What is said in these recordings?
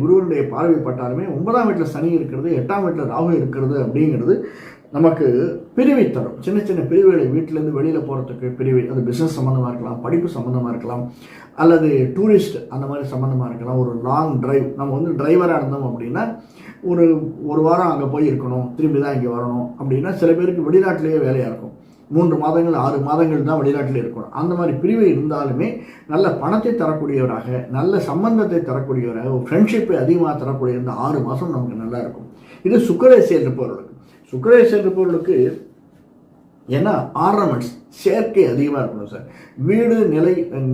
குருவனுடைய பார்வை பட்டாலுமே 9ஆம் வீட்டில் சனி இருக்கிறது, 8ஆம் வீட்டில் ராகு இருக்கிறது அப்படிங்கிறது நமக்கு பிரிவை தரும். சின்ன சின்ன பிரிவுகளை வீட்டிலேருந்து வெளியில் போகிறதுக்கு பிரிவை, அது பிஸ்னஸ் சம்மந்தமாக இருக்கலாம், படிப்பு சம்மந்தமாக இருக்கலாம், அல்லது டூரிஸ்ட் அந்த மாதிரி சம்மந்தமாக இருக்கலாம். ஒரு லாங் டிரைவ், நம்ம வந்து டிரைவராக இருந்தோம் அப்படின்னா ஒரு வாரம் அங்கே போய் இருக்கணும், திரும்பி தான் இங்கே வரணும் அப்படின்னா சில பேருக்கு வெளிநாட்டிலேயே வேலையாக இருக்கும். 3 மாதங்கள் 6 மாதங்கள் தான் வெளிநாட்டில் இருக்கணும். அந்த மாதிரி பிரிவு இருந்தாலுமே நல்ல பணத்தை தரக்கூடியவராக, நல்ல சம்பந்தத்தை தரக்கூடியவராக, ஒரு ஃப்ரெண்ட்ஷிப்பை அதிகமாக தரக்கூடிய இந்த 6 மாதம் நமக்கு நல்லா இருக்கும். இது சுக்கிரதசை இருப்பவர்களுக்கு. சுக்கிரதசை இருப்பவர்களுக்கு ஏன்னா ஆர்னமெண்ட்ஸ் சேர்க்கை அதிகமாக இருக்கணும் சார். வீடு,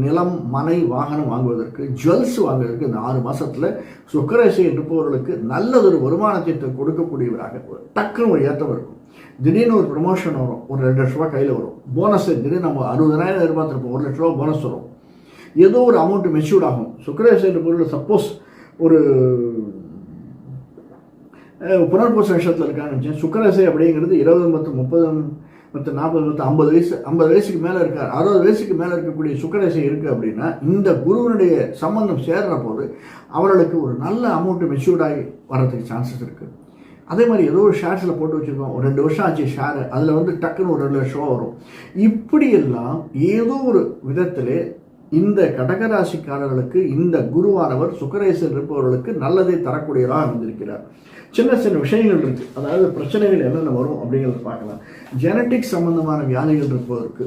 நிலம், மனை, வாகனம் வாங்குவதற்கு, ஜுவல்ஸ் வாங்குவதற்கு இந்த 6 மாதத்தில் சுக்கிரதசை இருப்பவர்களுக்கு நல்லதொரு வருமானத்தை கொடுக்கக்கூடியவராக டக்குன்னு ஒரு ஏற்றம் இருக்கும். திடீர்னு ஒரு ப்ரமோஷன் வரும், ஒரு 2 லட்ச ரூபா கையில் வரும். போனஸ் திடீர்னு நம்ம 60,000 எதிர்பார்த்துருப்போம், 1 லட்ச ரூபா போனஸ் வரும். ஏதோ ஒரு அமௌண்ட் மெச்சூர்ட் ஆகும். சுக்கிரதசை இருப்பவர்கள் சப்போஸ் ஒரு புனர்பூச நட்சத்திரத்தில் இருக்கான்னு சுக்கிரதசை அப்படிங்கிறது 20, 30, 40, 50 வயசு, 50 வயசுக்கு மேலே இருக்கார், 60 வயசுக்கு மேலே இருக்கக்கூடிய சுக்கிரதசை இருக்குது அப்படின்னா இந்த குருவனுடைய சம்பந்தம் சேர்ற போது அவர்களுக்கு ஒரு நல்ல அமௌண்ட்டு மெச்சூர்டாகி வர்றதுக்கு சான்சஸ் இருக்குது. அதே மாதிரி ஏதோ ஒரு ஷேர்ஸில் போட்டு வச்சுருக்கோம், ஒரு 2 வருஷம் ஆச்சு ஷேரு, அதில் வந்து டக்குன்னு ஒரு 2 லட்ச ரூபா வரும். இப்படியெல்லாம் ஏதோ ஒரு விதத்தில் இந்த கடகராசிக்காரர்களுக்கு இந்த குருவானவர் சுக்கிரதசையில் இருப்பவர்களுக்கு நல்லதை தரக்கூடியதாக அமைந்திருக்கிறார். சின்ன சின்ன விஷயங்கள் இருக்குது, அதாவது பிரச்சனைகள் என்னென்ன வரும் அப்படிங்கிறத பார்க்கலாம். ஜெனட்டிக் சம்பந்தமான வியாதிகள் இருப்பதற்கு